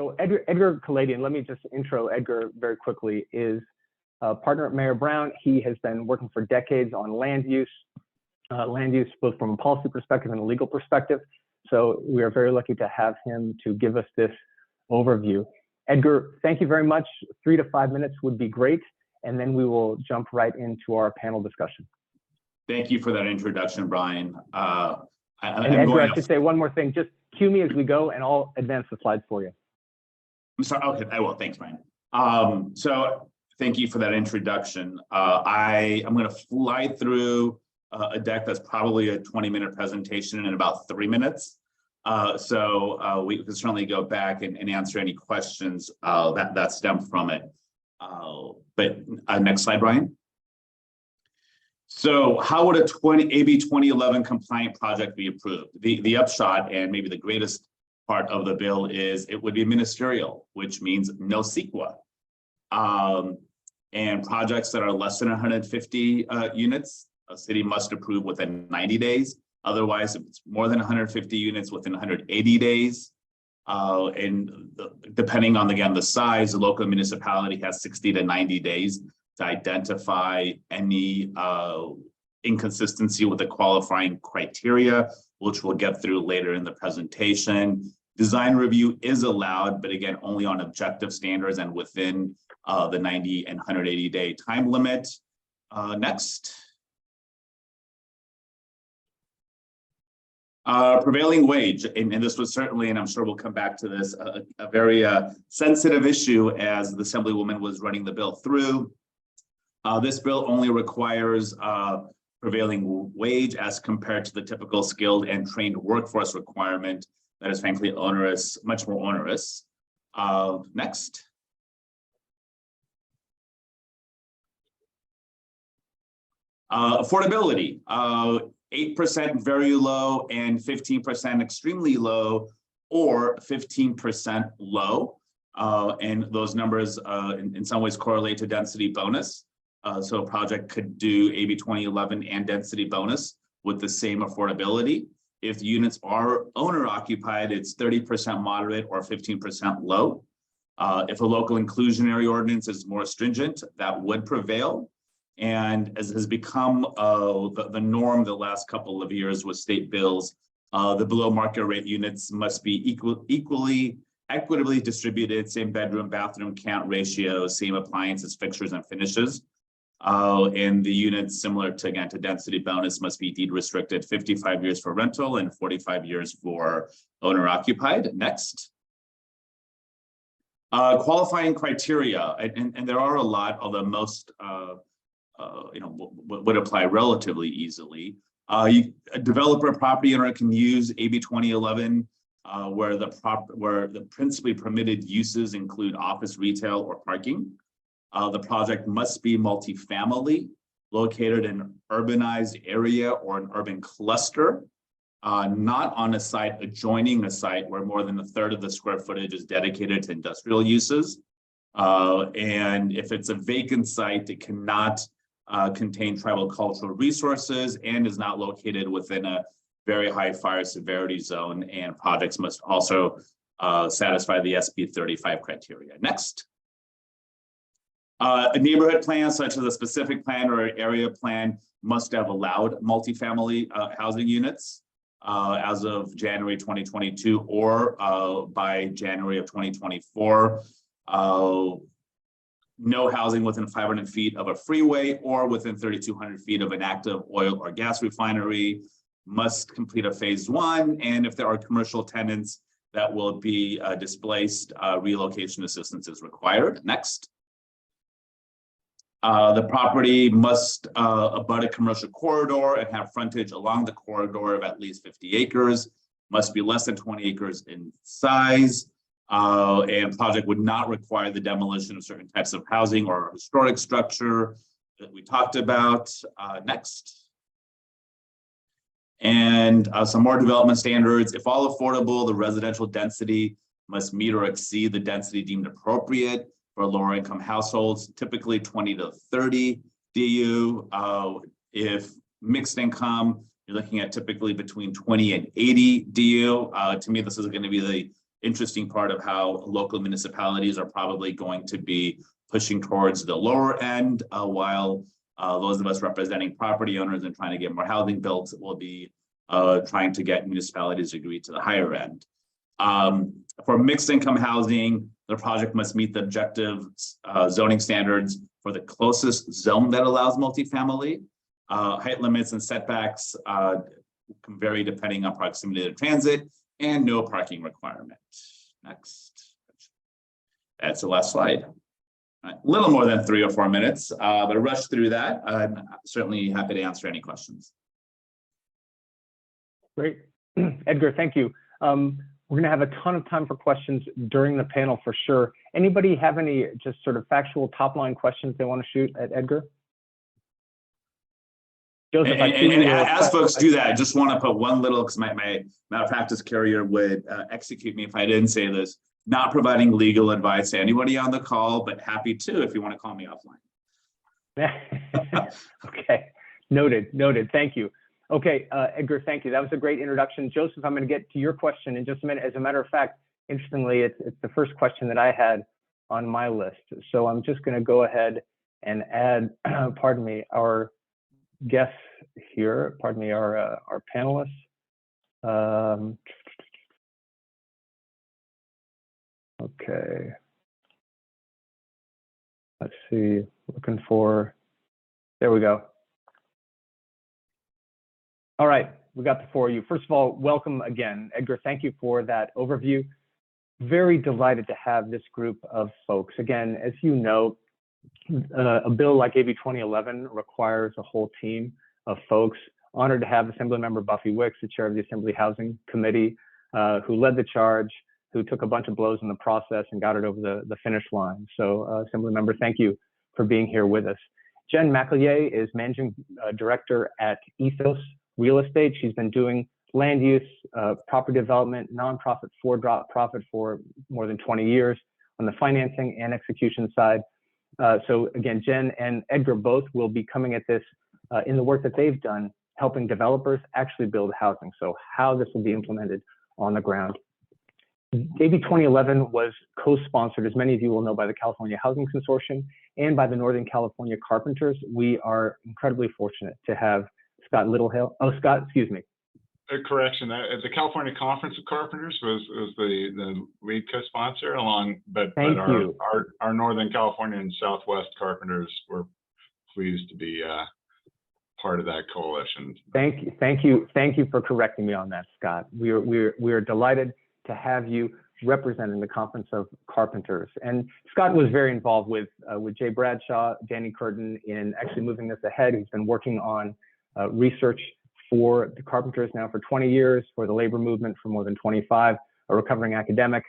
So Edgar Kaladian, let me just intro Edgar very quickly, is a partner at Mayor Brown. He has been working for decades on land use both from a policy perspective and a legal perspective. So we are very lucky to have him to give us this overview. Edgar, thank you very much. 3 to 5 minutes would be great, and then we will jump right into our panel discussion. Thank you for that introduction, Brian. And Edgar, I should say one more thing. Just cue me as we go, and I'll advance the slides for you. I'm sorry. Okay, I will. Thanks, Brian. So thank you for that introduction. I'm going to fly through a deck that's probably a 20-minute presentation in about 3 minutes. So we can certainly go back and answer any questions that stem from it. But next slide, Brian. So how would a AB 2011 compliant project be approved? The upshot and maybe the greatest part of the bill is it would be ministerial, which means no CEQA. And projects that are less than 150 units, a city must approve within 90 days. Otherwise, if it's more than 150 units, within 180 days. Depending on, again, the size, the local municipality has 60 to 90 days to identify any inconsistency with the qualifying criteria, which we'll get through later in the presentation. Design review is allowed, but again, only on objective standards and within the 90 and 180 day time limit. Next. Prevailing wage, and this was certainly, and I'm sure we'll come back to this, a very sensitive issue as the Assemblywoman was running the bill through. This bill only requires prevailing wage as compared to the typical skilled and trained workforce requirement that is frankly onerous, much more onerous. Next. Affordability, 8% very low and 15% extremely low, or 15% low. And those numbers in some ways correlate to density bonus. So a project could do AB 2011 and density bonus with the same affordability. If the units are owner occupied, it's 30% moderate or 15% low. If a local inclusionary ordinance is more stringent, that would prevail. And as has become the norm the last couple of years with state bills, the below market rate units must be equitably distributed, same bedroom, bathroom count ratio, same appliances, fixtures, and finishes. And the units, similar to, again, to density bonus, must be deed restricted 55 years for rental and 45 years for owner occupied. Next. Qualifying criteria, and there are a lot, although most would apply relatively easily. A developer property owner can use AB 2011 where the principally permitted uses include office, retail, or parking. The project must be multifamily, located in an urbanized area or an urban cluster, not on a site adjoining a site where more than a third of the square footage is dedicated to industrial uses. And if it's a vacant site, it cannot contain tribal cultural resources and is not located within a very high fire severity zone, and projects must also satisfy the SB 35 criteria. Next. A neighborhood plan, such as a specific plan or an area plan, must have allowed multifamily housing units as of January 2022 or by January of 2024. No housing within 500 feet of a freeway or within 3,200 feet of an active oil or gas refinery, must complete a phase 1. And if there are commercial tenants that will be displaced, relocation assistance is required. Next. The property must abut a commercial corridor and have frontage along the corridor of at least 50 acres, must be less than 20 acres in size, and project would not require the demolition of certain types of housing or historic structure that we talked about. Next. And some more development standards. If all affordable, the residential density must meet or exceed the density deemed appropriate for lower income households, typically 20 to 30 DU. If mixed income, you're looking at typically between 20 and 80 DU. To me, this is going to be interesting part of how local municipalities are probably going to be pushing towards the lower end, while those of us representing property owners and trying to get more housing built will be trying to get municipalities to agree to the higher end. For mixed income housing, the project must meet the objective zoning standards for the closest zone that allows multifamily. Height limits and setbacks can vary depending on proximity to transit, and no parking requirement. Next. That's the last slide. A little more than 3 or 4 minutes, but I rushed through that. I'm certainly happy to answer any questions. Great. Edgar, thank you. We're going to have a ton of time for questions during the panel for sure. Anybody have any just sort of factual top line questions they want to shoot at Edgar? Joseph, as folks do that, I just want to put one little, because my malpractice carrier would execute me if I didn't say this, not providing legal advice to anybody on the call, but happy to if you want to call me offline. Okay, noted, thank you. Okay, Edgar, thank you. That was a great introduction. Joseph, I'm going to get to your question in just a minute. As a matter of fact, interestingly, it's the first question that I had on my list. So I'm just going to go ahead and add, pardon me, our guests here, pardon me, our panelists. Okay. Let's see, looking for, there we go. All right, we got the 4 of you. First of all, welcome again. Edgar, thank you for that overview. Very delighted to have this group of folks. Again, as you know, a bill like AB 2011 requires a whole team of folks. Honored to have Assemblymember Buffy Wicks, the chair of the Assembly Housing Committee, who led the charge, who took a bunch of blows in the process and got it over the finish line. So Assemblymember, thank you for being here with us. Jen McEllier is Managing Director at Ethos Real Estate. She's been doing land use, property development, nonprofit for-profit for more than 20 years on the financing and execution side. So again, Jen and Edgar both will be coming at this in the work that they've done, helping developers actually build housing. So how this will be implemented on the ground. AB 2011 was co-sponsored, as many of you will know, by the California Housing Consortium and by the Northern California Carpenters. We are incredibly fortunate to have Scott Littlehill. Oh, Scott, excuse me. A correction. The California Conference of Carpenters was the lead co-sponsor, but our Northern California and Southwest Carpenters were pleased to be part of that coalition. Thank you for correcting me on that, Scott. We are delighted to have you representing the Conference of Carpenters. And Scott was very involved with Jay Bradshaw, Danny Curtin in actually moving this ahead. He's been working on research for the carpenters now for 20 years, for the labor movement for more than 25, a recovering academic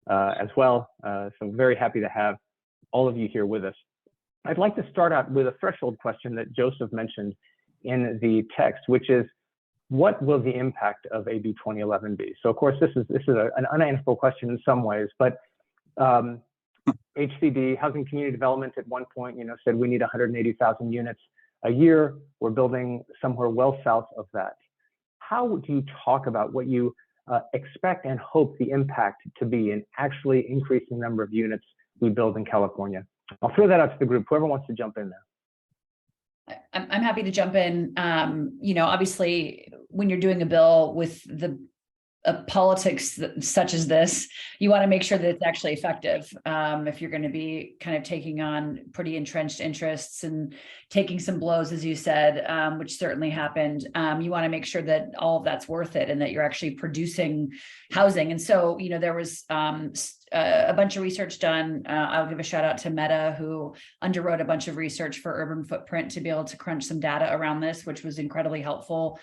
as well. So very happy to have all of you here with us. I'd like to start out with a threshold question that Joseph mentioned in the text, which is, what will the impact of AB 2011 be? So of course, this is an unanswerable question in some ways, but HCD, Housing Community Development, at one point, said we need 180,000 units a year. We're building somewhere well south of that. How do you talk about what you expect and hope the impact to be in actually increasing the number of units we build in California? I'll throw that out to the group, whoever wants to jump in there. I'm happy to jump in. Obviously, when you're doing a bill with the politics such as this, you want to make sure that it's actually effective. If you're going to be kind of taking on pretty entrenched interests and taking some blows, as you said, which certainly happened, you want to make sure that all of that's worth it and that you're actually producing housing. And so, there was a bunch of research done. I'll give a shout out to Meta, who underwrote a bunch of research for Urban Footprint to be able to crunch some data around this, which was incredibly helpful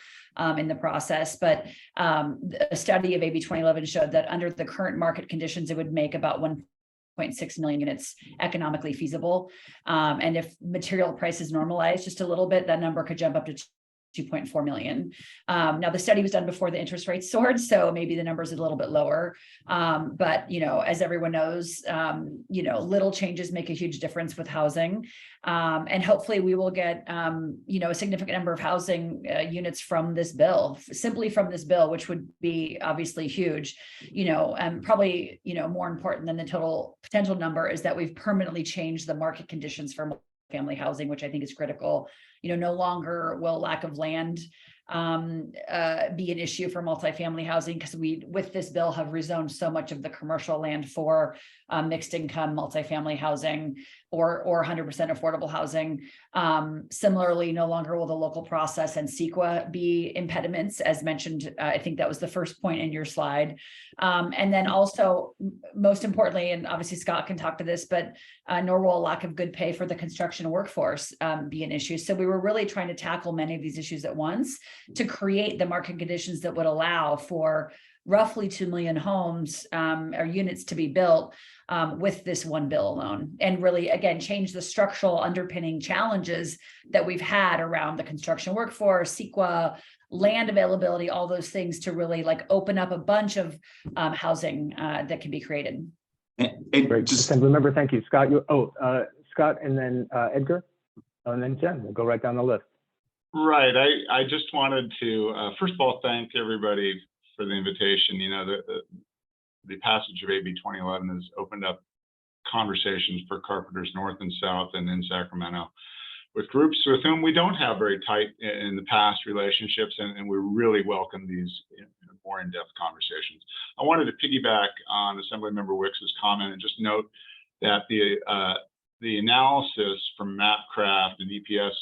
in the process. But a study of AB 2011 showed that under the current market conditions, it would make about 1.6 million units economically feasible. And if material prices normalize just a little bit, that number could jump up to 2.4 million. Now the study was done before the interest rates soared, so maybe the numbers are a little bit lower. But as everyone knows, little changes make a huge difference with housing. And hopefully we will get, a significant number of housing units from this bill, simply from this bill, which would be obviously huge, and probably, more important than the total potential number is that we've permanently changed the market conditions for family housing, which I think is critical. No longer will lack of land be an issue for multifamily housing, because we, with this bill, have rezoned so much of the commercial land for mixed income multifamily housing or 100% affordable housing. Similarly, no longer will the local process and CEQA be impediments, as mentioned. I think that was the first point in your slide. And then also, most importantly, and obviously Scott can talk to this, but nor will a lack of good pay for the construction workforce be an issue. So we were really trying to tackle many of these issues at once to create the market conditions that would allow for roughly 2 million homes or units to be built with this one bill alone, and really, again, change the structural underpinning challenges that we've had around the construction workforce, CEQA, land availability, all those things, to really open up a bunch of housing that can be created. Great. And remember, thank you, Scott. Scott, and then Edgar, and then Jen. We'll go right down the list. Right. I just wanted to, first of all, thank everybody for the invitation. The passage of AB 2011 has opened up conversations for carpenters north and south and in Sacramento with groups with whom we don't have very tight in the past relationships, and we really welcome these more in-depth conversations. I wanted to piggyback on Assemblymember Wicks's comment and just note that the analysis from Mapcraft and EPS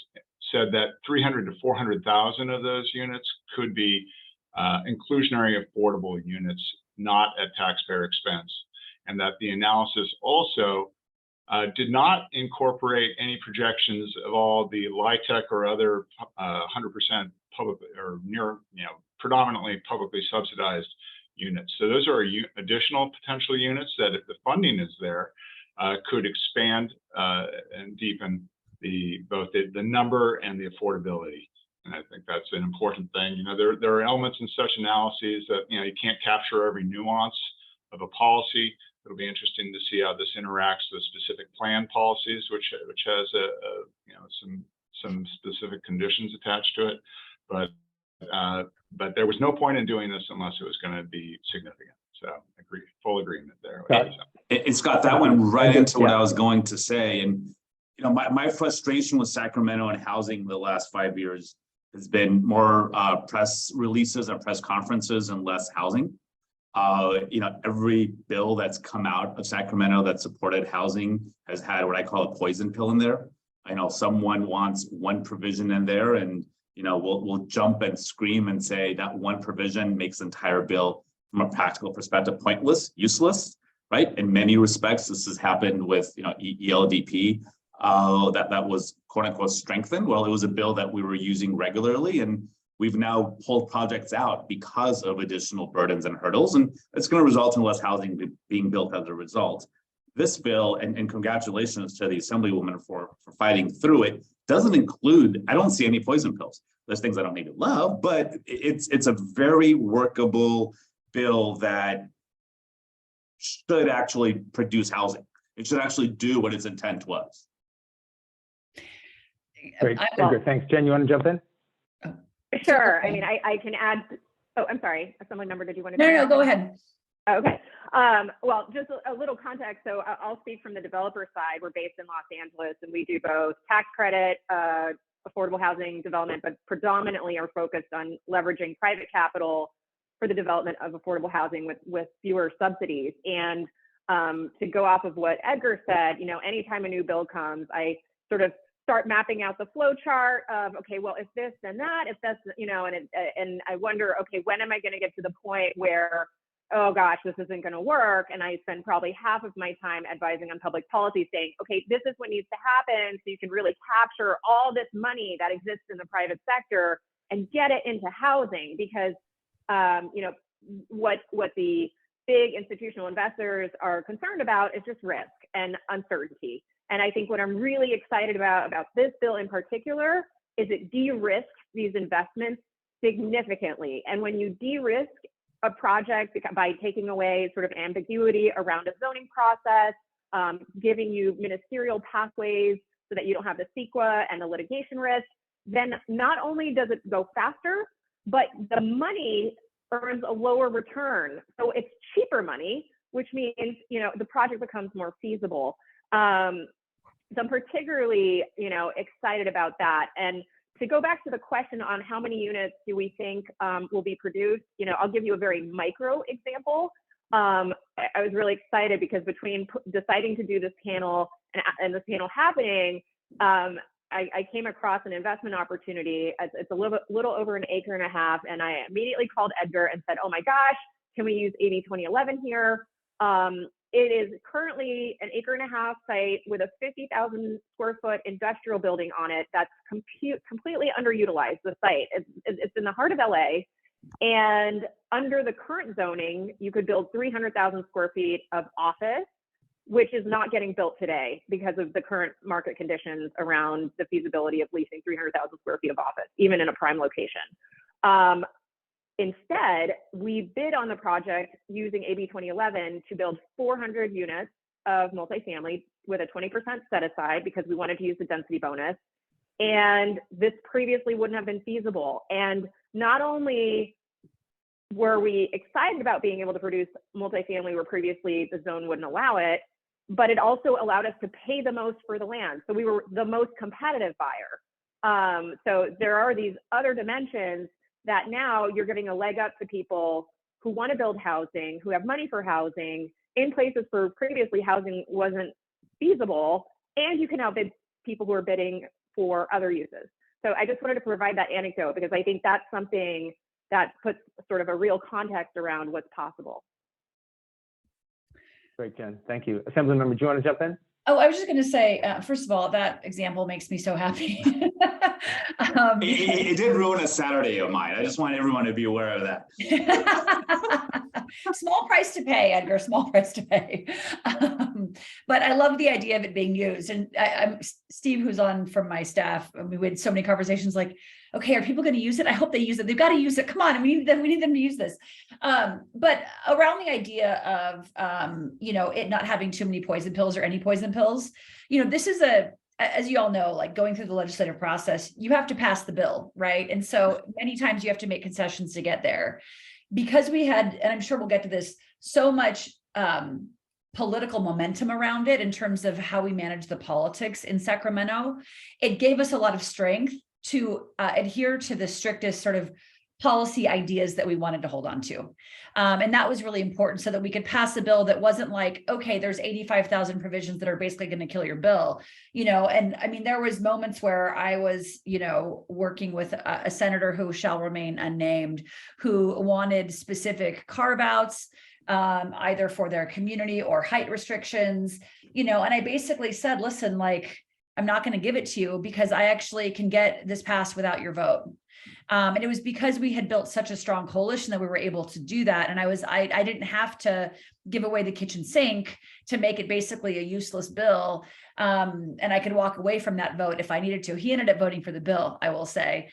said that 300 to 400,000 of those units could be inclusionary affordable units, not at taxpayer expense, and that the analysis also did not incorporate any projections of all the LIHTC or other 100% public or near, predominantly publicly subsidized units. So those are additional potential units that, if the funding is there, could expand and deepen both the number and the affordability. And I think that's an important thing. There are elements in such analyses that you can't capture every nuance of a policy. It'll be interesting to see how this interacts with specific plan policies, which has some specific conditions attached to it. But there was no point in doing this unless it was going to be significant. So full agreement there. And Scott, that went right into what I was going to say. And my frustration with Sacramento and housing the last 5 years has been more press releases and press conferences and less housing. Every bill that's come out of Sacramento that supported housing has had what I call a poison pill in there. I know someone wants one provision in there, and we'll jump and scream and say that one provision makes the entire bill, from a practical perspective, pointless, useless, right? In many respects, this has happened with ELDP. That was quote unquote strengthened. Well, it was a bill that we were using regularly, and we've now pulled projects out because of additional burdens and hurdles, and it's going to result in less housing being built as a result. This bill, and congratulations to the Assemblywoman for fighting through it, doesn't include, I don't see any poison pills. There's things I don't need to love, but it's a very workable bill that should actually produce housing. It should actually do what its intent was. Great, Edgar, thanks. Jen, you want to jump in? Sure. I mean, I can add. Oh, I'm sorry. Assemblymember, did you want to? No, go ahead. Okay. Well, just a little context. So I'll speak from the developer side. We're based in Los Angeles, and we do both tax credit, affordable housing development, but predominantly are focused on leveraging private capital for the development of affordable housing with fewer subsidies. And to go off of what Edgar said, anytime a new bill comes, I sort of start mapping out the flow chart of, okay, well, if this, then that, if that's, and I wonder, okay, when am I going to get to the point where, oh gosh, this isn't going to work? And I spend probably half of my time advising on public policy, saying, okay, this is what needs to happen so you can really capture all this money that exists in the private sector and get it into housing. Because, what the big institutional investors are concerned about is just risk and uncertainty. And I think what I'm really excited about this bill in particular is it de-risks these investments significantly. And when you de-risk a project by taking away sort of ambiguity around a zoning process, giving you ministerial pathways so that you don't have the CEQA and the litigation risk, then not only does it go faster, but the money earns a lower return. So it's cheaper money, which means, you know, the project becomes more feasible. So I'm particularly, you know, excited about that. And to go back to the question on how many units do we think will be produced, you know, I'll give you a very micro example. I was really excited because between deciding to do this panel and this panel happening, I came across an investment opportunity. It's a little over 1.5 acres, and I immediately called Edgar and said, "Oh my gosh, can we use AB 2011 here?" It is currently 1.5 acre site with a 50,000 square foot industrial building on it that's completely underutilized. The site, it's in the heart of LA, and under the current zoning, you could build 300,000 square feet of office, which is not getting built today because of the current market conditions around the feasibility of leasing 300,000 square feet of office, even in a prime location. Instead, we bid on the project using AB 2011 to build 400 units of multifamily with a 20% set aside because we wanted to use the density bonus. And this previously wouldn't have been feasible. And not only were we excited about being able to produce multifamily where previously the zone wouldn't allow it, but it also allowed us to pay the most for the land. So we were the most competitive buyer. So there are these other dimensions that now you're giving a leg up to people who want to build housing, who have money for housing in places where previously housing wasn't feasible, and you can now bid people who are bidding for other uses. So I just wanted to provide that anecdote because I think that's something that puts sort of a real context around what's possible. Great, Jen. Thank you. Assemblymember, do you want to jump in? Oh, I was just going to say, first of all, that example makes me so happy. It did ruin a Saturday of mine. I just want everyone to be aware of that. Small price to pay, Edgar, small price to pay. But I love the idea of it being used. And I'm Steve, who's on from my staff, I mean, we had so many conversations like, okay, are people going to use it? I hope they use it. They've got to use it. Come on, we need them to use this. But around the idea of, you know, it not having too many poison pills or any poison pills, you know, this is as you all know, like going through the legislative process, you have to pass the bill, right? And so many times you have to make concessions to get there. Because we had, and I'm sure we'll get to this, so much political momentum around it in terms of how we manage the politics in Sacramento, it gave us a lot of strength to adhere to the strictest sort of policy ideas that we wanted to hold on to. And that was really important so that we could pass a bill that wasn't like, okay, there's 85,000 provisions that are basically going to kill your bill, you know. And I mean, there was moments where I was, you know, working with a senator who shall remain unnamed, who wanted specific carve outs, either for their community or height restrictions, you know, and I basically said, listen, like, I'm not going to give it to you because I actually can get this passed without your vote. And it was because we had built such a strong coalition that we were able to do that. And I didn't have to give away the kitchen sink to make it basically a useless bill. And I could walk away from that vote if I needed to. He ended up voting for the bill, I will say,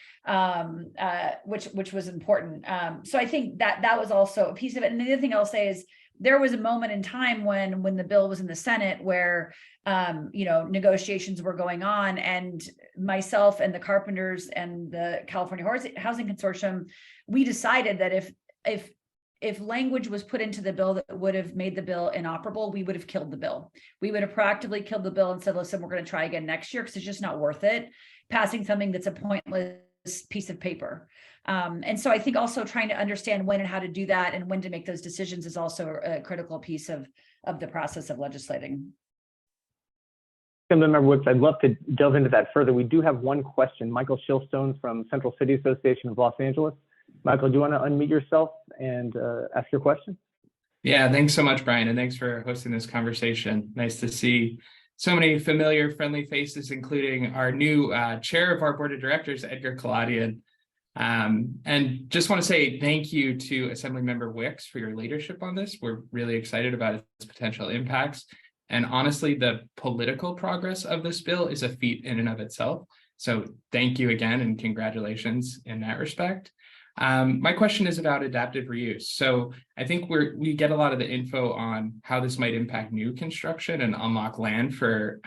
which was important. So I think that was also a piece of it. And the other thing I'll say is there was a moment in time when the bill was in the Senate where, you know, negotiations were going on, and myself and the Carpenters and the California Housing Consortium, we decided that if language was put into the bill that would have made the bill inoperable, we would have killed the bill. We would have proactively killed the bill and said, listen, we're going to try again next year because it's just not worth it passing something that's a pointless piece of paper. And so I think also trying to understand when and how to do that and when to make those decisions is also a critical piece of the process of legislating. Assemblymember Wicks, I'd love to delve into that further. We do have one question. Michael Shillstone from Central City Association of Los Angeles. Michael, do you want to unmute yourself and ask your question? Yeah, thanks so much, Brian, and thanks for hosting this conversation. Nice to see so many familiar, friendly faces, including our new chair of our board of directors, Edgar Kaladian. And just want to say thank you to Assemblymember Wicks for your leadership on this. We're really excited about its potential impacts. And honestly, the political progress of this bill is a feat in and of itself. So thank you again and congratulations in that respect. My question is about adaptive reuse. So I think we get a lot of the info on how this might impact new construction and unlock land for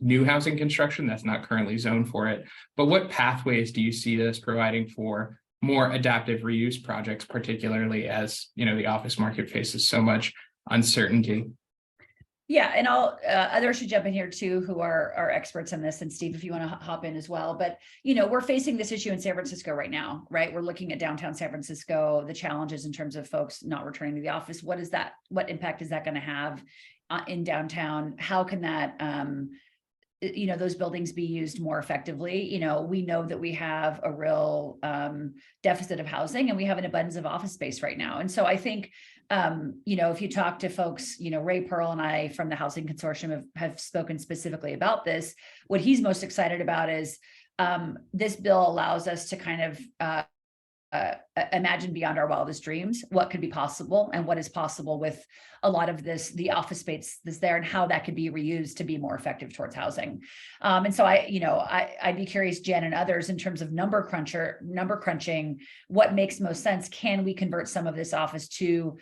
new housing construction that's not currently zoned for it. But what pathways do you see this providing for more adaptive reuse projects, particularly as the office market faces so much uncertainty? Yeah, and others should jump in here too, who are experts in this. And Steve, if you want to hop in as well. But we're facing this issue in San Francisco right now, right? We're looking at downtown San Francisco, the challenges in terms of folks not returning to the office. What impact is that going to have in downtown? How can that those buildings be used more effectively? We know that we have a real deficit of housing, and we have an abundance of office space right now. And so I think if you talk to folks, Ray Pearl and I from the Housing Consortium have spoken specifically about this. What he's most excited about is this bill allows us to kind of imagine beyond our wildest dreams what could be possible and what is possible with a lot of the office space that's there, and how that could be reused to be more effective towards housing. And so I'd be curious, Jen and others, in terms of number crunching, what makes most sense? Can we convert some of this office to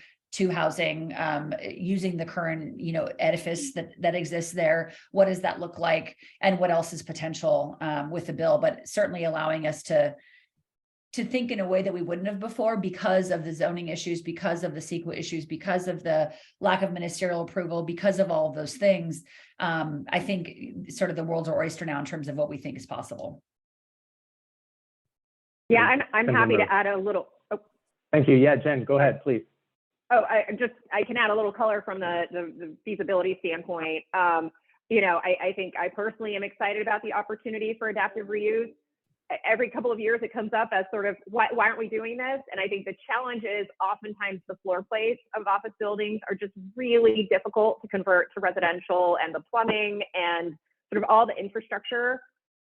housing using the current edifice that exists there? What does that look like, and what else is potential with the bill? But certainly allowing us to think in a way that we wouldn't have before, because of the zoning issues, because of the CEQA issues, because of the lack of ministerial approval, because of all of those things. I think sort of the world's our oyster now in terms of what we think is possible. Yeah, I'm happy to add a little. Oh. Thank you. Yeah, Jen, go ahead, please. Oh, I can add a little color from the feasibility standpoint. I think I personally am excited about the opportunity for adaptive reuse. Every couple of years it comes up as sort of, why aren't we doing this? And I think the challenge is oftentimes the floor plates of office buildings are just really difficult to convert to residential, and the plumbing and sort of all the infrastructure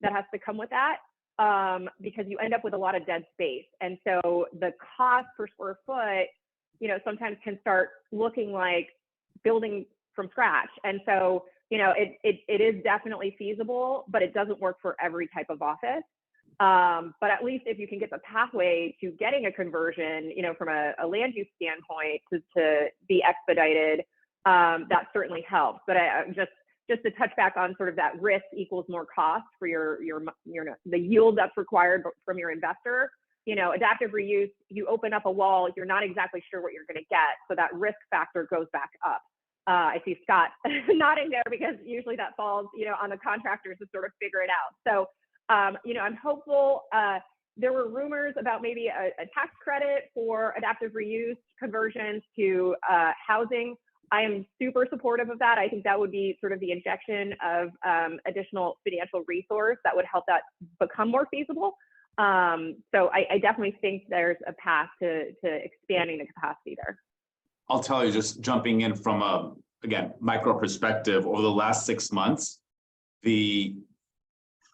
that has to come with that, because you end up with a lot of dead space. And so the cost per square foot, sometimes can start looking like building from scratch. And so, it is definitely feasible, but it doesn't work for every type of office. But at least if you can get the pathway to getting a conversion, from a land use standpoint to be expedited, that certainly helps. But just to touch back on sort of that risk equals more cost for the yield that's required from your investor. Adaptive reuse, you open up a wall, you're not exactly sure what you're going to get. So that risk factor goes back up. I see Scott nodding there, because usually that falls, on the contractors to sort of figure it out. So, I'm hopeful. There were rumors about maybe a tax credit for adaptive reuse conversions to housing. I am super supportive of that. I think that would be sort of the injection of additional financial resource that would help that become more feasible. So I definitely think there's a path to expanding the capacity there. I'll tell you, just jumping in from a, again, micro perspective, over the last 6 months, the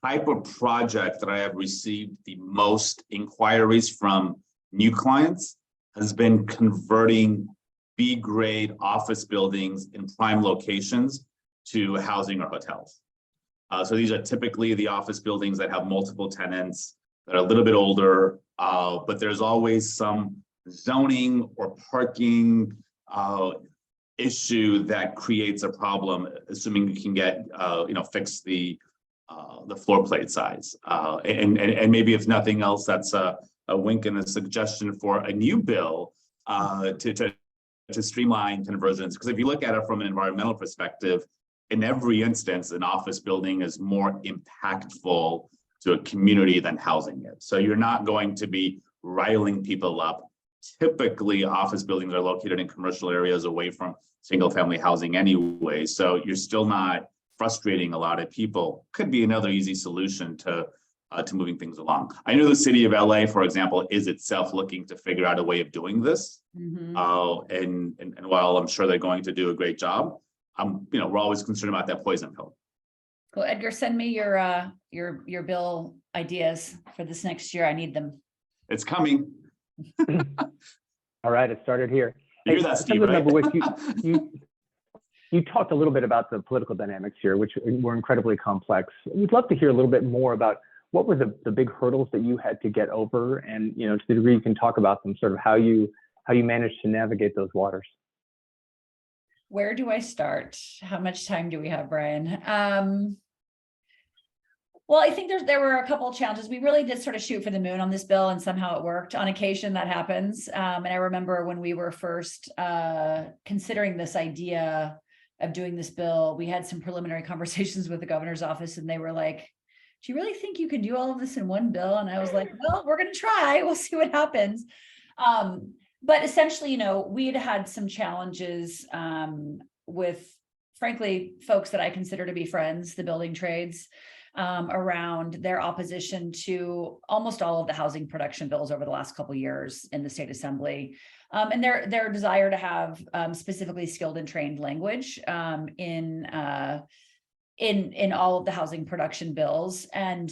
type of project that I have received the most inquiries from new clients has been converting B-grade office buildings in prime locations to housing or hotels. So these are typically the office buildings that have multiple tenants, that are a little bit older, but there's always some zoning or parking issue that creates a problem, assuming you can get, fix the floor plate size. And maybe if nothing else, that's a wink and a suggestion for a new bill to streamline conversions. Because if you look at it from an environmental perspective, in every instance, an office building is more impactful to a community than housing is. So you're not going to be riling people up. Typically, office buildings are located in commercial areas away from single family housing anyway. So you're still not frustrating a lot of people. Could be another easy solution to moving things along. I know the city of LA, for example, is itself looking to figure out a way of doing this. Mm-hmm. And while I'm sure they're going to do a great job, we're always concerned about that poison pill. Cool. Edgar, send me your bill ideas for this next year. I need them. It's coming. All right, it started here. You hear that, Steve, right? Wicks, you talked a little bit about the political dynamics here, which were incredibly complex. We'd love to hear a little bit more about what were the big hurdles that you had to get over? And, you know, to the degree you can talk about them, sort of how you managed to navigate those waters. Where do I start? How much time do we have, Brian? Well, I think there were a couple of challenges. We really did sort of shoot for the moon on this bill, and somehow it worked. On occasion that happens. And I remember when we were first considering this idea of doing this bill, we had some preliminary conversations with the governor's office, and they were like, do you really think you can do all of this in one bill? And I was like, well, we're going to try. We'll see what happens. But essentially, you know, we had some challenges with, frankly, folks that I consider to be friends, the building trades, around their opposition to almost all of the housing production bills over the last couple of years in the state assembly, and their desire to have specifically skilled and trained language in all of the housing production bills. And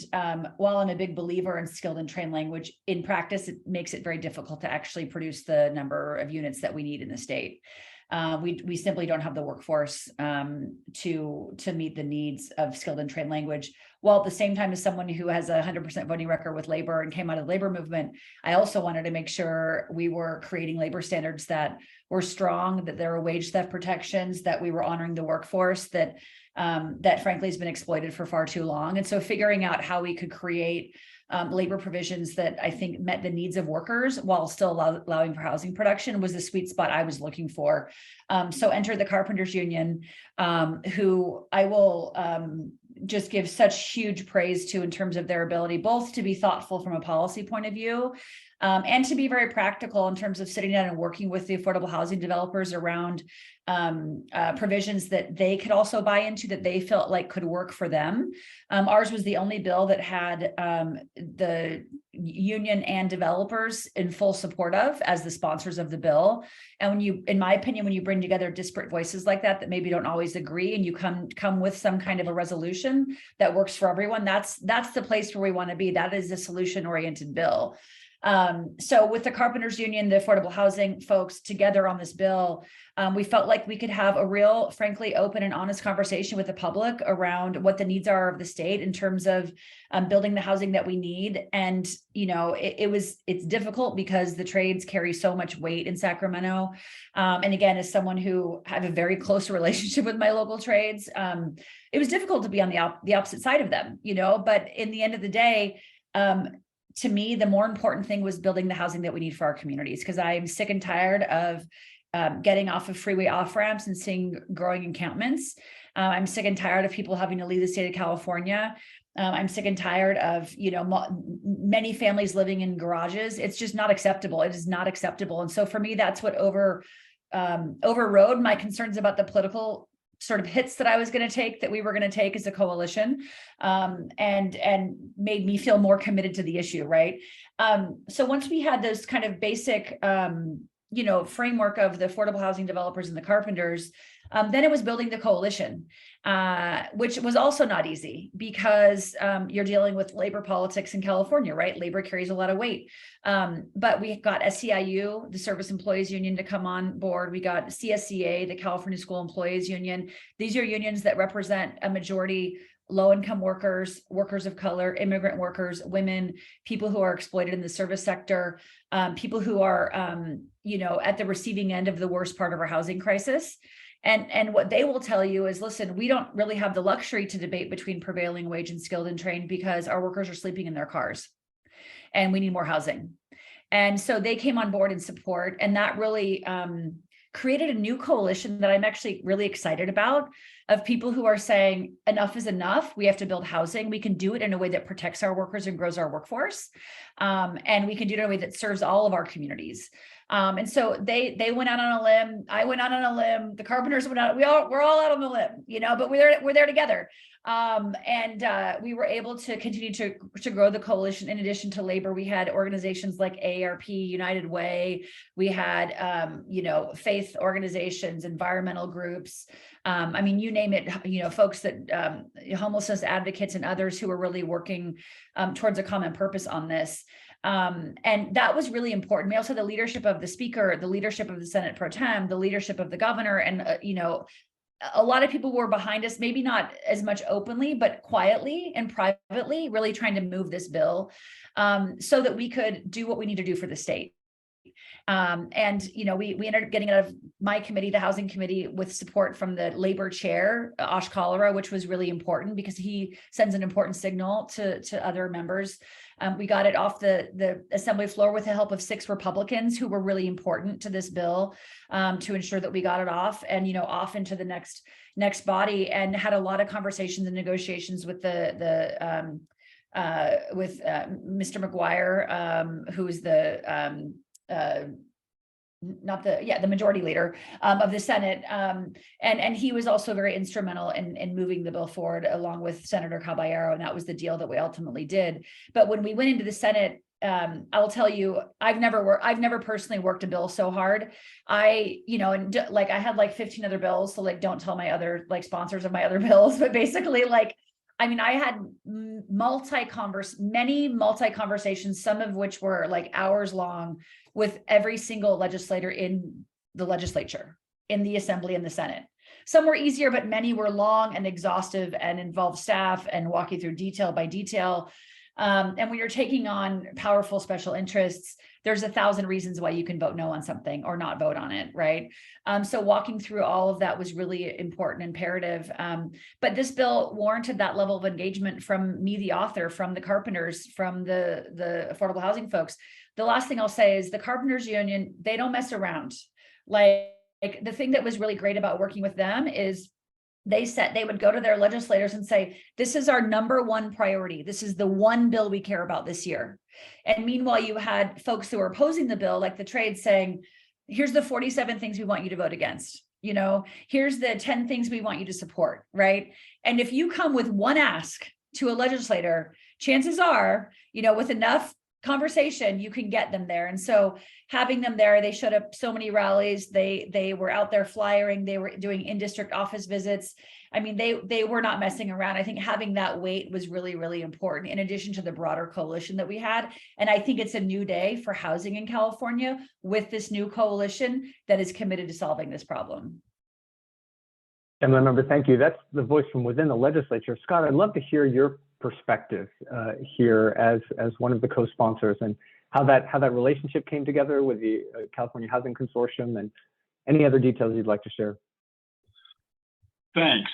while I'm a big believer in skilled and trained language, in practice, it makes it very difficult to actually produce the number of units that we need in the state. We simply don't have the workforce to meet the needs of skilled and trained language. While at the same time, as someone who has a 100% voting record with labor and came out of the labor movement, I also wanted to make sure we were creating labor standards that were strong, that there were wage theft protections, that we were honoring the workforce that frankly has been exploited for far too long. And so figuring out how we could create labor provisions that I think met the needs of workers while still allowing for housing production was the sweet spot I was looking for. So entered the Carpenters Union, who I will just give such huge praise to in terms of their ability both to be thoughtful from a policy point of view, and to be very practical in terms of sitting down and working with the affordable housing developers around provisions that they could also buy into, that they felt like could work for them. Ours was the only bill that had the union and developers in full support of as the sponsors of the bill. And when you, in my opinion, when you bring together disparate voices like that maybe don't always agree, and you come with some kind of a resolution that works for everyone, that's the place where we want to be. That is a solution-oriented bill. So with the Carpenters Union, the affordable housing folks together on this bill, we felt like we could have a real, frankly, open and honest conversation with the public around what the needs are of the state in terms of building the housing that we need. And, you know, it's difficult because the trades carry so much weight in Sacramento. And again, as someone who had a very close relationship with my local trades, it was difficult to be on the opposite side of them, you know, but in the end of the day, to me, the more important thing was building the housing that we need for our communities, because I'm sick and tired of getting off of freeway off-ramps and seeing growing encampments. I'm sick and tired of people having to leave the state of California. I'm sick and tired of, you know, many families living in garages. It's just not acceptable. It is not acceptable. And so for me, that's what overrode my concerns about the political sort of hits that I was going to take, that we were going to take as a coalition, and made me feel more committed to the issue. Right. So once we had those kind of basic, you know, framework of the affordable housing developers and the carpenters, then it was building the coalition, which was also not easy because you're dealing with labor politics in California, right? Labor carries a lot of weight. But we got SEIU, the Service Employees Union, to come on board. We got CSCA, the California School Employees Union. These are unions that represent a majority low-income workers, workers of color, immigrant workers, women, people who are exploited in the service sector, people who are, you know, at the receiving end of the worst part of our housing crisis. And what they will tell you is, listen, we don't really have the luxury to debate between prevailing wage and skilled and trained because our workers are sleeping in their cars and we need more housing. And so they came on board in support, and that really created a new coalition that I'm actually really excited about, of people who are saying enough is enough. We have to build housing. We can do it in a way that protects our workers and grows our workforce. And we can do it in a way that serves all of our communities. And so they went out on a limb. I went out on a limb. The carpenters went out. We're all out on the limb, you know, but we're there together. And we were able to continue to grow the coalition. In addition to labor, we had organizations like AARP, United Way. We had, you know, faith organizations, environmental groups. I mean, you name it, you know, folks that homelessness advocates and others who are really working towards a common purpose on this. And that was really important. We also had the leadership of the speaker, the leadership of the Senate Pro Tem, the leadership of the governor, and, you know, a lot of people were behind us, maybe not as much openly, but quietly and privately, really trying to move this bill so that we could do what we need to do for the state. And, you know, we ended up getting out of my committee, the housing committee, with support from the labor chair, Ash Kalra, which was really important because he sends an important signal to other members. We got it off the assembly floor with the help of 6 Republicans who were really important to this bill to ensure that we got it off and, you know, off into the next body, and had a lot of conversations and negotiations with Mr. McGuire, who's the the majority leader of the Senate. And he was also very instrumental in moving the bill forward along with Senator Caballero. And that was the deal that we ultimately did. But when we went into the Senate, I'll tell you, I've never personally worked a bill so hard. I had like 15 other bills. So like, don't tell my other like sponsors of my other bills, but basically like, I mean, I had many multi conversations, some of which were like hours long, with every single legislator in the legislature, in the assembly and the Senate. Some were easier, but many were long and exhaustive and involved staff and walking through detail by detail. And when you're taking on powerful special interests, there's 1,000 reasons why you can vote no on something or not vote on it, right? So walking through all of that was really important, imperative. But this bill warranted that level of engagement from me, the author, from the carpenters, from the affordable housing folks. The last thing I'll say is the Carpenters Union, they don't mess around. Like the thing that was really great about working with them is they would go to their legislators and say, this is our #1 priority. This is the one bill we care about this year. And meanwhile, you had folks who were opposing the bill, like the trade, saying, here's the 47 things we want you to vote against. You know, here's the 10 things we want you to support, right? And if you come with one ask to a legislator, chances are, you know, with enough conversation, you can get them there. And so having them there, they showed up so many rallies. They were out there flyering. They were doing in-district office visits. I mean, they were not messing around. I think having that weight was really, really important, in addition to the broader coalition that we had. And I think it's a new day for housing in California with this new coalition that is committed to solving this problem. Assembly Member, thank you. That's the voice from within the legislature. Scott, I'd love to hear your perspective here as one of the co-sponsors, and how that relationship came together with the California Housing Consortium, and any other details you'd like to share. Thanks.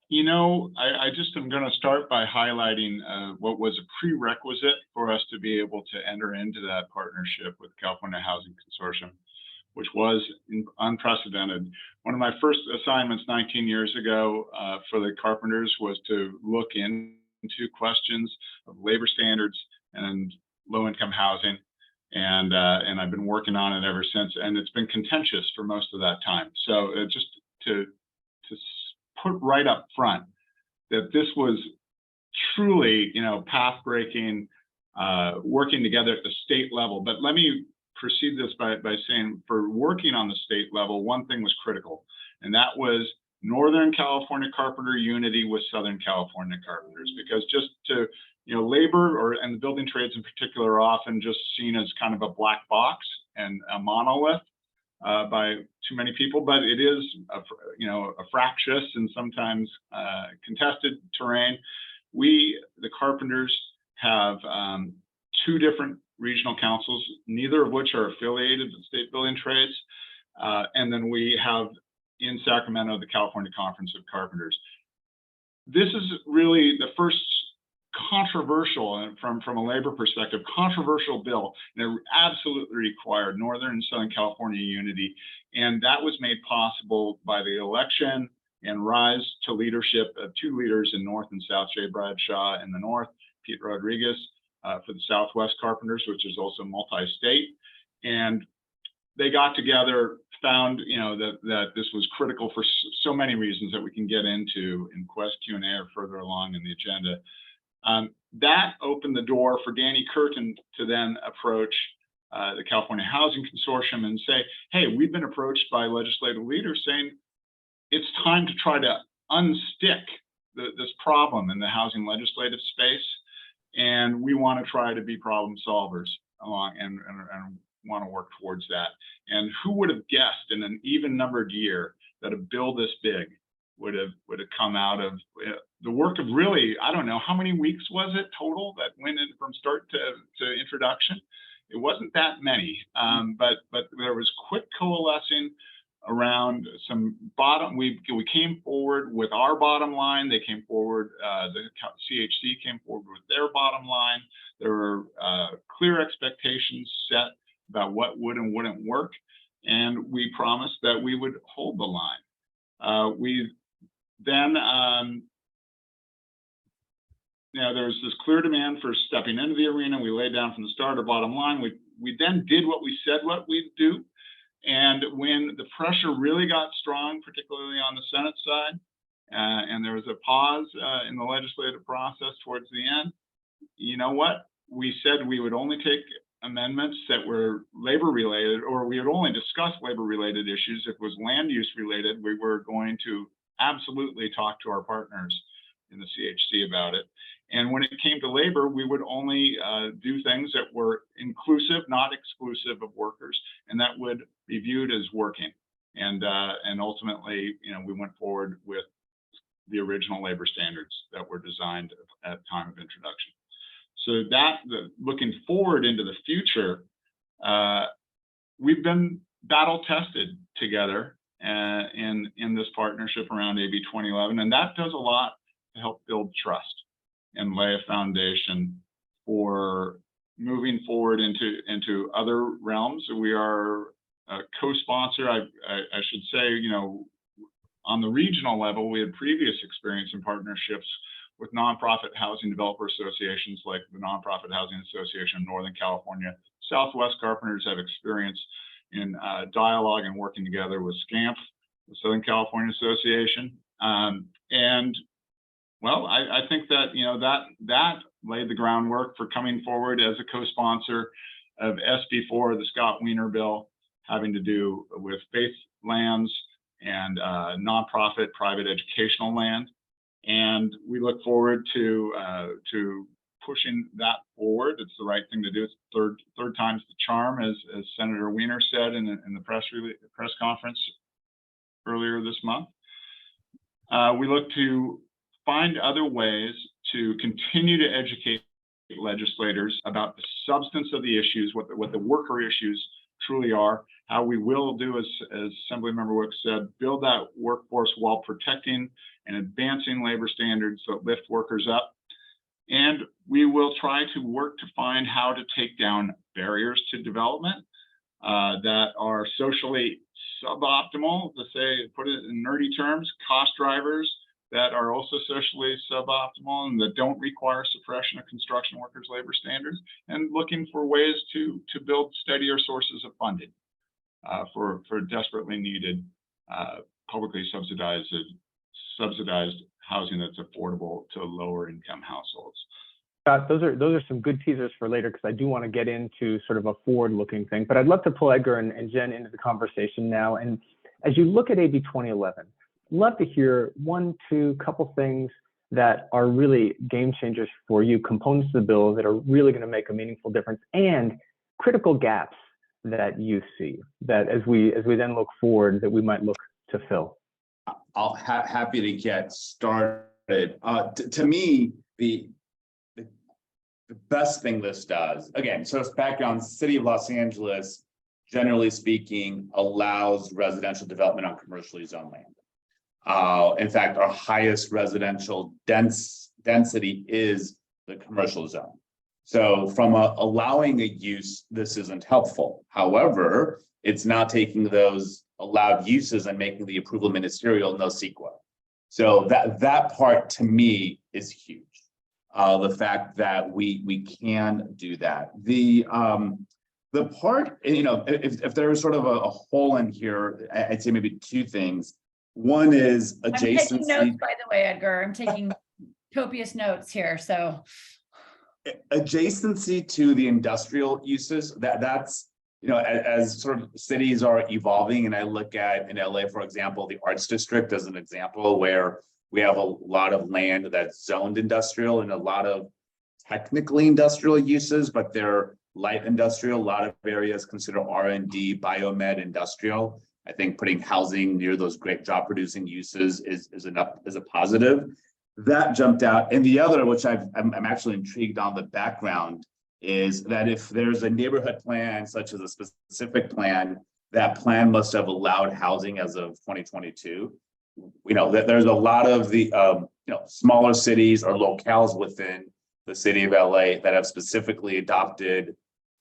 You know, I just am going to start by highlighting what was a prerequisite for us to be able to enter into that partnership with California Housing Consortium, which was unprecedented. One of my first assignments 19 years ago for the carpenters was to look into questions of labor standards and low-income housing, and I've been working on it ever since, and it's been contentious for most of that time. So just to put right up front that this was truly, you know, path-breaking, working together at the state level. But let me precede this by saying, for working on the state level, one thing was critical, and that was Northern California carpenter unity with Southern California carpenters, because just to, you know, labor and the building trades in particular are often just seen as kind of a black box and a monolith by too many people, but it is a fractious and sometimes contested terrain. We, the carpenters, have 2 different regional councils, neither of which are affiliated with state building trades, and then we have in Sacramento the California Conference of Carpenters. This is really the first controversial, and from a labor perspective, controversial bill, and it absolutely required Northern and Southern California unity, and that was made possible by the election and rise to leadership of 2 leaders in North and South, Jay Bradshaw in the North, Pete Rodriguez for the Southwest Carpenters, which is also multi-state, and they got together, found, you know, that this was critical for so many reasons that we can get into in Quest Q&A or further along in the agenda. That opened the door for Danny Curtin to then approach the California Housing Consortium and say, hey, we've been approached by legislative leaders saying it's time to try to unstick this problem in the housing legislative space, and we want to try to be problem solvers along and want to work towards that. And who would have guessed in an even numbered year that a bill this big would have come out of the work of really, I don't know, how many weeks was it total that went in from start to introduction? It wasn't that many, but there was quick coalescing around some bottom. We came forward with our bottom line. They came forward. The CHC came forward with their bottom line. There were clear expectations set about what would and wouldn't work, and we promised that we would hold the line. We then, there's this clear demand for stepping into the arena. We laid down from the start our bottom line. We then did what we said what we'd do. And when the pressure really got strong, particularly on the Senate side, and there was a pause in the legislative process towards the end, you know what? We said we would only take amendments that were labor related, or we would only discuss labor related issues. If it was land use related, we were going to absolutely talk to our partners in the CHC about it. And when it came to labor, we would only do things that were inclusive, not exclusive of workers, and that would be viewed as working. And ultimately, we went forward with the original labor standards that were designed at time of introduction. So looking forward into the future, we've been battle tested together in this partnership around AB 2011, and that does a lot to help build trust and lay a foundation for moving forward into other realms. We are a co-sponsor. I should say, on the regional level, we had previous experience in partnerships with nonprofit housing developer associations like the Nonprofit Housing Association of Northern California. Southwest Carpenters have experience in dialogue and working together with SCAMP, the Southern California Association. Well, I think that, that laid the groundwork for coming forward as a co-sponsor of SB4, the Scott Wiener bill, having to do with faith lands and nonprofit private educational land. And we look forward to pushing that forward. It's the right thing to do. It's third time's the charm, as Senator Wiener said in the press conference earlier this month. We look to find other ways to continue to educate legislators about the substance of the issues, what the worker issues truly are, how we will do, as Assemblymember Wicks said, build that workforce while protecting and advancing labor standards that lift workers up. And we will try to work to find how to take down barriers to development that are socially suboptimal, to say, put it in nerdy terms, cost drivers that are also socially suboptimal and that don't require suppression of construction workers' labor standards, and looking for ways to build steadier sources of funding for desperately needed publicly subsidized housing that's affordable to lower income households. Scott, those are some good teasers for later, because I do want to get into sort of a forward-looking thing. But I'd love to pull Edgar and Jen into the conversation now. And as you look at AB 2011, I'd love to hear couple things that are really game changers for you, components of the bill that are really going to make a meaningful difference, and critical gaps that you see that as we then look forward that we might look to fill. I'll happy to get started. To me, the best thing this does, again, so it's background, City of Los Angeles, generally speaking, allows residential development on commercially zoned land. In fact, our highest residential density is the commercial zone. So from allowing a use, this isn't helpful. However, it's not taking those allowed uses and making the approval ministerial no sequel. So that part to me is huge. The fact that we can do that. The part, if there is sort of a hole in here, I'd say maybe two things. One is adjacency. I'm taking notes, by the way, Edgar. I'm taking copious notes here. So adjacency to the industrial uses, that's, as sort of cities are evolving, and I look at in LA, for example, the Arts District as an example, where we have a lot of land that's zoned industrial and a lot of technically industrial uses, but they're light industrial. A lot of areas consider R&D, biomed industrial. I think putting housing near those great job producing uses is a positive. That jumped out. And the other, which I'm actually intrigued on the background, is that if there's a neighborhood plan, such as a specific plan, that plan must have allowed housing as of 2022. There's a lot of the smaller cities or locales within the city of LA that have specifically adopted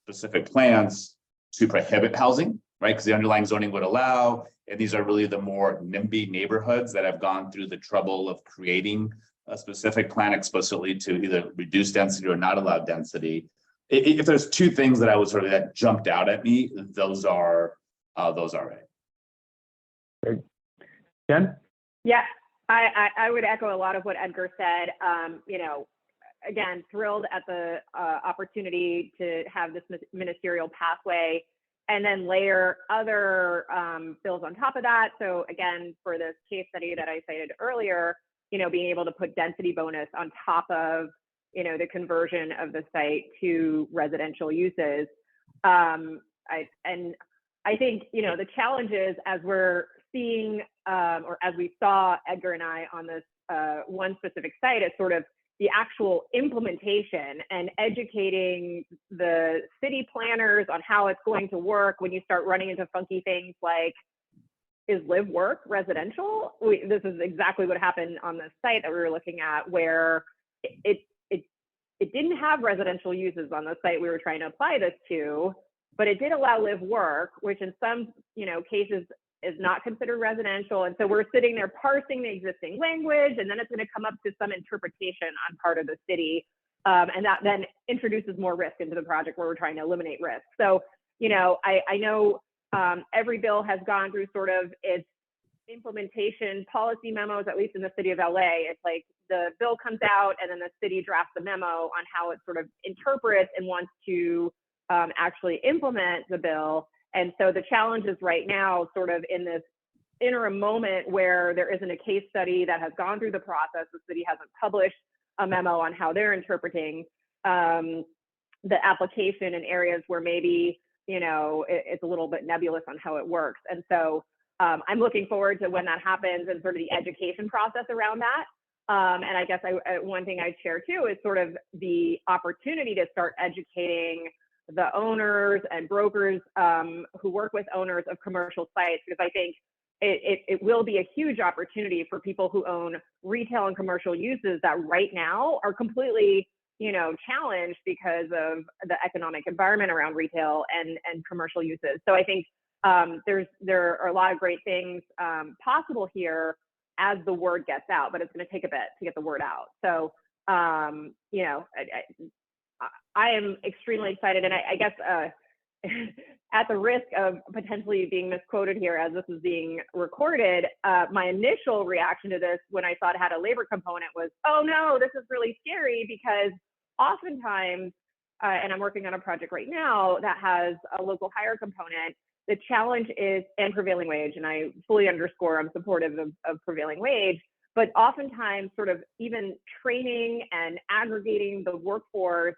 specific plans to prohibit housing, right? Because the underlying zoning would allow, and these are really the more NIMBY neighborhoods that have gone through the trouble of creating a specific plan explicitly to either reduce density or not allow density. If there's two things that I would sort of that jumped out at me, those are it. Great. Jen? Yeah, I would echo a lot of what Edgar said. Again, thrilled at the opportunity to have this ministerial pathway and then layer other bills on top of that. So again, for this case study that I cited earlier, being able to put density bonus on top of, the conversion of the site to residential uses. I think, the challenge is, as we're seeing, or as we saw Edgar and I on this one specific site, is sort of the actual implementation and educating the city planners on how it's going to work when you start running into funky things like, is live work residential? This is exactly what happened on the site that we were looking at, where it didn't have residential uses on the site we were trying to apply this to, but it did allow live work, which in some cases is not considered residential. And so we're sitting there parsing the existing language, and then it's going to come up to some interpretation on part of the city. And that then introduces more risk into the project where we're trying to eliminate risk. So, I know every bill has gone through sort of its implementation policy memos, at least in the city of LA. It's like the bill comes out and then the city drafts a memo on how it sort of interprets and wants to actually implement the bill. And so the challenge is right now sort of in this interim moment where there isn't a case study that has gone through the process. The city hasn't published a memo on how they're interpreting the application in areas where maybe, it's a little bit nebulous on how it works. And so I'm looking forward to when that happens and sort of the education process around that. And I guess one thing I'd share too is sort of the opportunity to start educating the owners and brokers who work with owners of commercial sites, because I think it will be a huge opportunity for people who own retail and commercial uses that right now are completely, challenged because of the economic environment around retail and commercial uses. So I think there are a lot of great things possible here as the word gets out, but it's going to take a bit to get the word out. So, I am extremely excited, and I guess at the risk of potentially being misquoted here as this is being recorded, my initial reaction to this when I thought it had a labor component was, oh no, this is really scary, because oftentimes, and I'm working on a project right now that has a local hire component, the challenge is, and prevailing wage, and I fully underscore I'm supportive of prevailing wage, but oftentimes sort of even training and aggregating the workforce,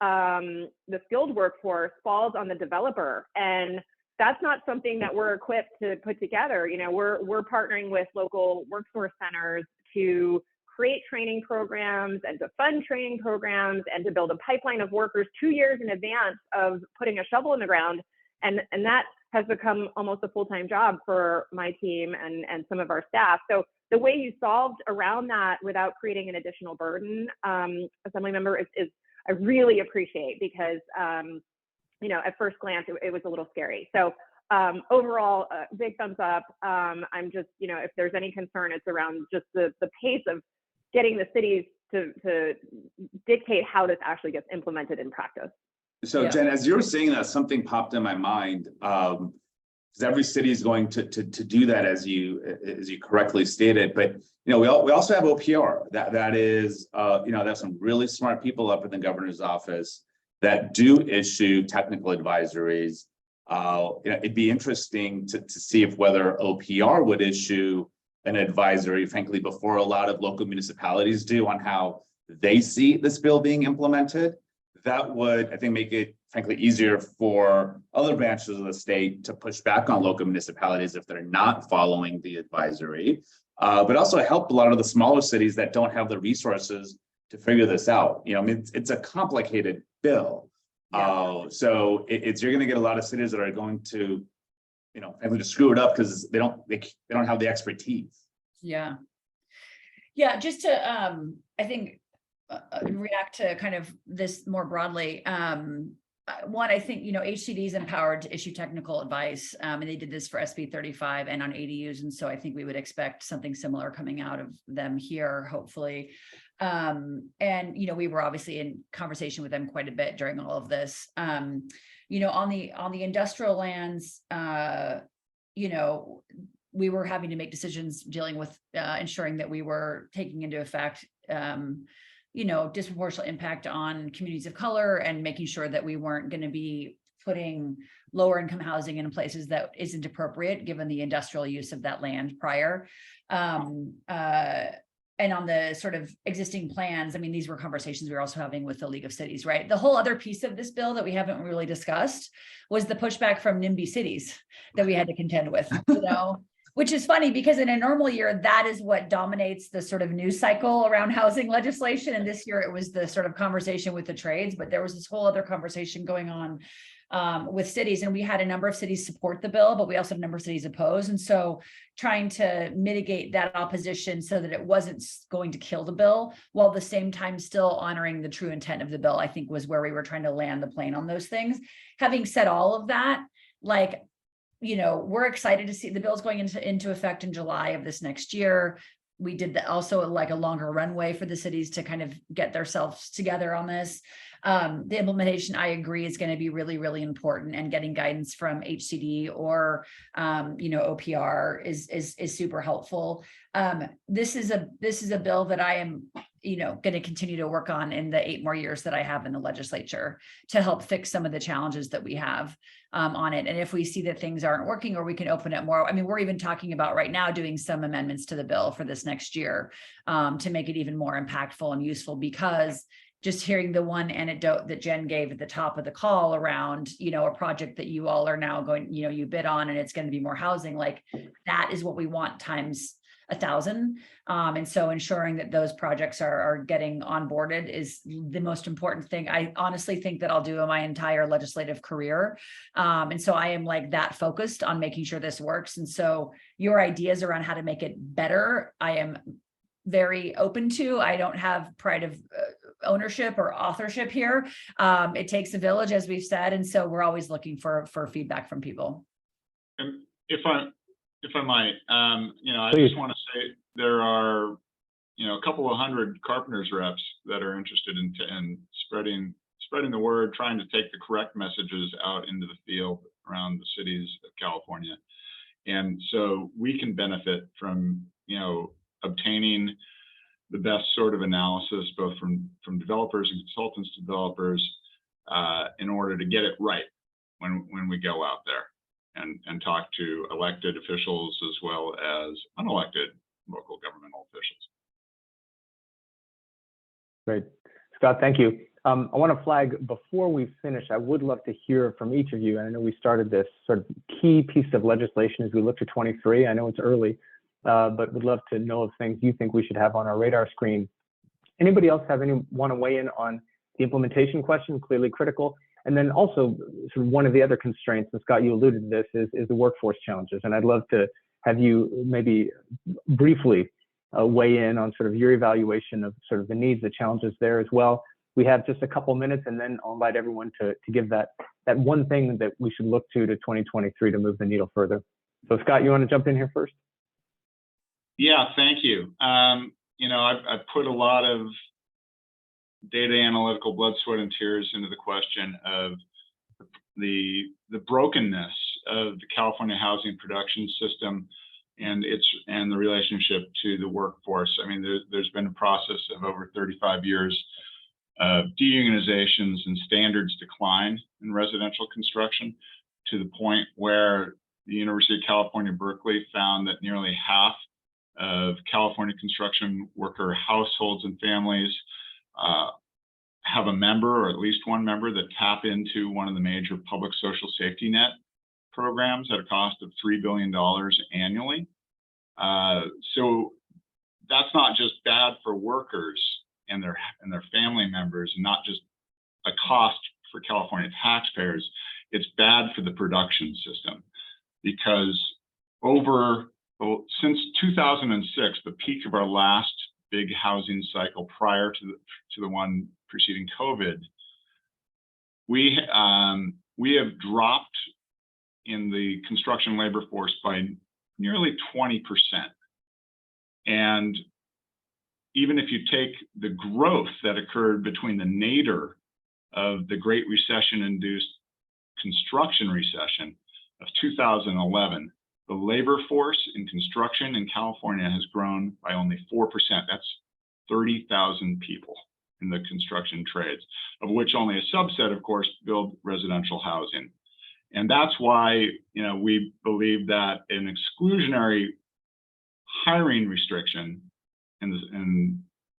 the skilled workforce, falls on the developer. And that's not something that we're equipped to put together. We're partnering with local workforce centers to create training programs and to fund training programs and to build a pipeline of workers 2 years in advance of putting a shovel in the ground. And that has become almost a full-time job for my team and some of our staff. So the way you solved around that without creating an additional burden, Assembly member, is I really appreciate, because at first glance it was a little scary. So overall, big thumbs up. I'm just, if there's any concern, it's around just the pace of getting the cities to dictate how this actually gets implemented in practice. So yeah. Jen, as you were saying that, something popped in my mind, because every city is going to do that, as you correctly stated. But we also have OPR. That is there's some really smart people up in the governor's office that do issue technical advisories. It'd be interesting to see if whether OPR would issue an advisory, frankly, before a lot of local municipalities do, on how they see this bill being implemented. That would, I think, make it frankly easier for other branches of the state to push back on local municipalities if they're not following the advisory, but also help a lot of the smaller cities that don't have the resources to figure this out. I mean, it's a complicated bill. So you're going to get a lot of cities that are going to, frankly, just screw it up because they don't have the expertise. Yeah. Just to, I think, react to kind of this more broadly. One, I think, HCD is empowered to issue technical advice, and they did this for SB 35 and on ADUs. And so I think we would expect something similar coming out of them here, hopefully. And, we were obviously in conversation with them quite a bit during all of this. On the industrial lands, we were having to make decisions dealing with ensuring that we were taking into effect, disproportionate impact on communities of color and making sure that we weren't going to be putting lower income housing in places that isn't appropriate given the industrial use of that land prior. And on the sort of existing plans, I mean, these were conversations we were also having with the League of Cities, right? The whole other piece of this bill that we haven't really discussed was the pushback from NIMBY cities that we had to contend with, which is funny because in a normal year, that is what dominates the sort of news cycle around housing legislation. And this year it was the sort of conversation with the trades, but there was this whole other conversation going on with cities, and we had a number of cities support the bill, but we also had a number of cities oppose. And so trying to mitigate that opposition so that it wasn't going to kill the bill, while at the same time still honoring the true intent of the bill, I think was where we were trying to land the plane on those things. Having said all of that, we're excited to see the bill's going into effect in July of this next year. We did also like a longer runway for the cities to kind of get themselves together on this. The implementation, I agree, is going to be really, really important, and getting guidance from HCD or, OPR is super helpful. This is a bill that I am, going to continue to work on in the 8 more years that I have in the legislature to help fix some of the challenges that we have on it. And if we see that things aren't working, or we can open it more, I mean, we're even talking about right now doing some amendments to the bill for this next year to make it even more impactful and useful, because just hearing the one anecdote that Jen gave at the top of the call around, a project that you all are now going, you bid on, and it's going to be more housing, like that is what we want times 1,000. And so ensuring that those projects are getting onboarded is the most important thing. I honestly think that I'll do in my entire legislative career. And so I am like that focused on making sure this works. And so your ideas around how to make it better, I am very open to. I don't have pride of ownership or authorship here. It takes a village, as we've said. And so we're always looking for feedback from people. And if I might, I Please. just want to say there are, a couple of hundred carpenters reps that are interested in spreading the word, trying to take the correct messages out into the field around the cities of California. And so we can benefit from, obtaining the best sort of analysis, both from developers and consultants to developers, in order to get it right when we go out there and talk to elected officials as well as unelected local governmental officials. Great. Scott, thank you. I want to flag, before we finish, I would love to hear from each of you. And I know we started this sort of key piece of legislation as we look to 23. I know it's early, but would love to know of things you think we should have on our radar screen. Anybody else want to weigh in on the implementation question, clearly critical? And then also sort of one of the other constraints, and Scott, you alluded to this, is the workforce challenges. And I'd love to have you maybe briefly weigh in on sort of your evaluation of sort of the needs, the challenges there as well. We have just a couple minutes, and then I'll invite everyone to give that one thing that we should look to 2023 to move the needle further. So Scott, you want to jump in here first? Yeah, thank you. I've put a lot of data analytical blood, sweat, and tears into the question of the brokenness of the California housing production system and the relationship to the workforce. I mean, there's been a process of over 35 years of deunionizations and standards decline in residential construction, to the point where the University of California, Berkeley found that nearly half of California construction worker households and families have a member, or at least one member, that tap into one of the major public social safety net programs at a cost of $3 billion annually. So that's not just bad for workers and their family members, and not just a cost for California taxpayers. It's bad for the production system, because since 2006, the peak of our last big housing cycle prior to the one preceding COVID, we have dropped in the construction labor force by nearly 20%. And even if you take the growth that occurred between the nadir of the Great Recession-induced construction recession of 2011, the labor force in construction in California has grown by only 4%. That's 30,000 people in the construction trades, of which only a subset, of course, build residential housing. And that's why, we believe that an exclusionary hiring restriction,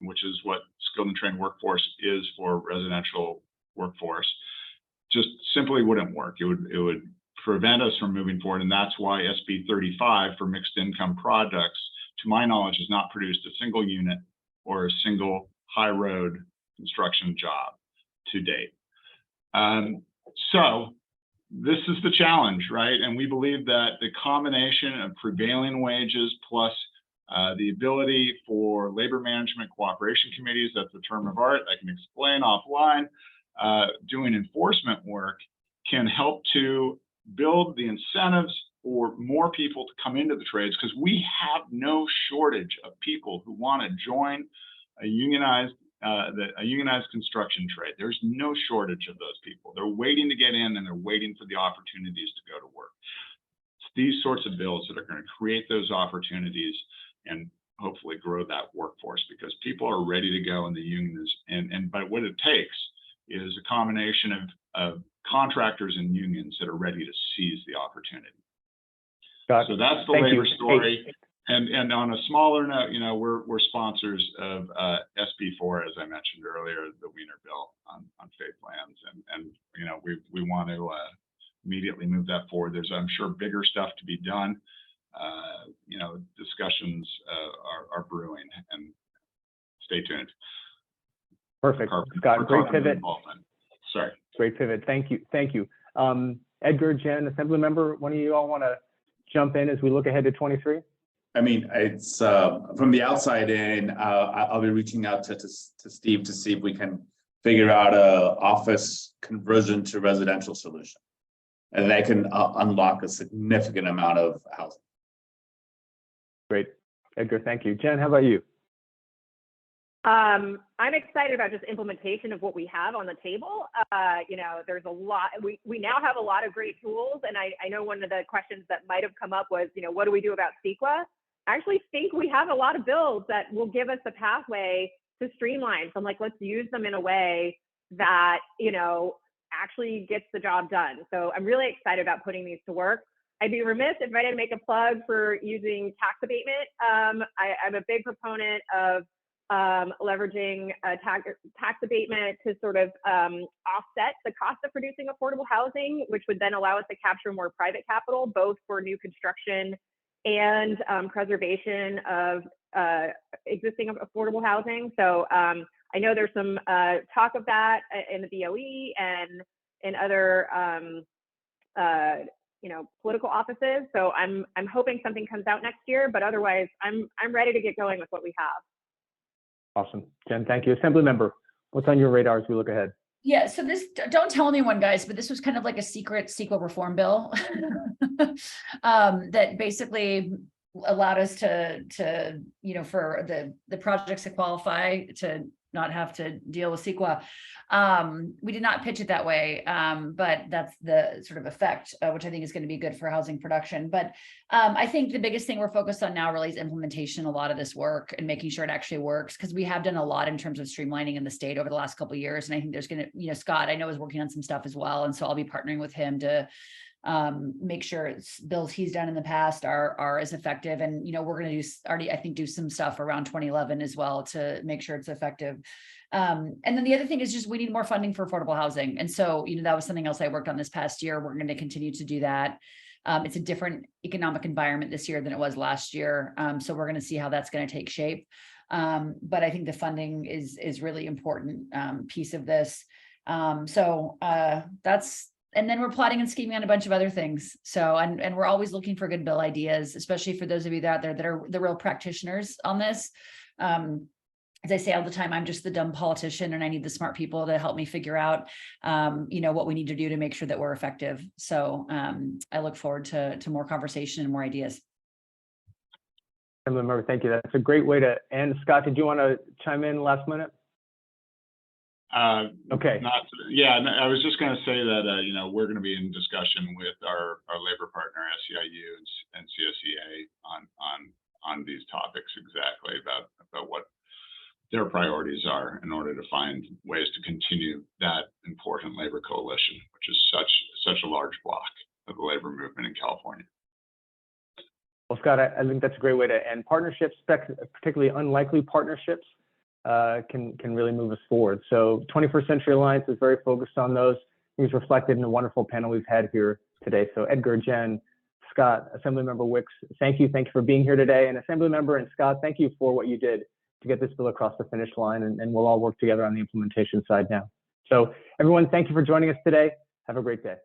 which is what skilled and trained workforce is for residential workforce, just simply wouldn't work. It would prevent us from moving forward. And that's why SB 35 for mixed income projects, to my knowledge, has not produced a single unit or a single high road construction job to date. So this is the challenge, right? And we believe that the combination of prevailing wages plus the ability for labor management cooperation committees, that's a term of art I can explain offline, doing enforcement work, can help to build the incentives for more people to come into the trades, because we have no shortage of people who want to join a unionized construction trade. There's no shortage of those people. They're waiting to get in, and they're waiting for the opportunities to go to work. It's these sorts of bills that are going to create those opportunities and hopefully grow that workforce, because people are ready to go in the unions. But what it takes is a combination of contractors and unions that are ready to seize the opportunity. So that's the labor story. And on a smaller note, we're sponsors of SB4, as I mentioned earlier, the Wiener Bill on FAPE lands, and we want to immediately move that forward. There's, I'm sure, bigger stuff to be done. Discussions are brewing, and stay tuned. Perfect, Scott. Great pivot. Sorry. Great pivot. Thank you. Edgar, Jen, Assembly Member, one of you all want to jump in as we look ahead to 23? I mean, it's from the outside in. I'll be reaching out to Steve to see if we can figure out a office conversion to residential solution, and that can unlock a significant amount of housing. Great, Edgar. Thank you, Jen. How about you? I'm excited about just implementation of what we have on the table. There's a lot, we now have a lot of great tools. And I know one of the questions that might have come up was, what do we do about CEQA? I actually think we have a lot of bills that will give us a pathway to streamline. So I'm like, let's use them in a way that, actually gets the job done. So I'm really excited about putting these to work. I'd be remiss if I didn't make a plug for using tax abatement. I'm a big proponent of leveraging tax abatement to sort of offset the cost of producing affordable housing, which would then allow us to capture more private capital, both for new construction and preservation of existing affordable housing. So I know there's some talk of that in the BOE and in other political offices. So I'm hoping something comes out next year, but otherwise I'm ready to get going with what we have. Awesome, Jen, thank you. Assembly Member, what's on your radar as we look ahead? Yeah, so this, don't tell anyone, guys, but this was kind of like a secret CEQA reform bill that basically allowed us to for the projects that qualify to not have to deal with CEQA. We did not pitch it that way, but that's the sort of effect, which I think is going to be good for housing production. But I think the biggest thing we're focused on now really is implementation, a lot of this work and making sure it actually works, because we have done a lot in terms of streamlining in the state over the last couple of years. And I think there's going to, Scott, I know is working on some stuff as well. And so I'll be partnering with him to make sure bills he's done in the past are as effective. And, we're going to I think do some stuff around 2011 as well to make sure it's effective. And then the other thing is just we need more funding for affordable housing. And so, that was something else I worked on this past year. We're going to continue to do that. It's a different economic environment this year than it was last year. So we're going to see how that's going to take shape. But I think the funding is really important piece of this. And then we're plotting and scheming on a bunch of other things. So, and we're always looking for good bill ideas, especially for those of you out there that are the real practitioners on this. As I say all the time, I'm just the dumb politician and I need the smart people to help me figure out, what we need to do to make sure that we're effective. So I look forward to more conversation and more ideas. Assembly Member, thank you. That's a great way to end. Scott, did you want to chime in last minute? Okay. I was just going to say that, we're going to be in discussion with our labor partner, SEIU and CSEA on these topics exactly about what their priorities are in order to find ways to continue that important labor coalition, which is such a large block of the labor movement in California. Well, Scott, I think that's a great way to end. Partnerships, particularly unlikely partnerships, can really move us forward. So 21st Century Alliance is very focused on those. It's reflected in the wonderful panel we've had here today. So Edgar, Jen, Scott, Assemblymember Wicks, thank you. Thank you for being here today. And Assemblymember and Scott, thank you for what you did to get this bill across the finish line. And we'll all work together on the implementation side now. So everyone, thank you for joining us today. Have a great day.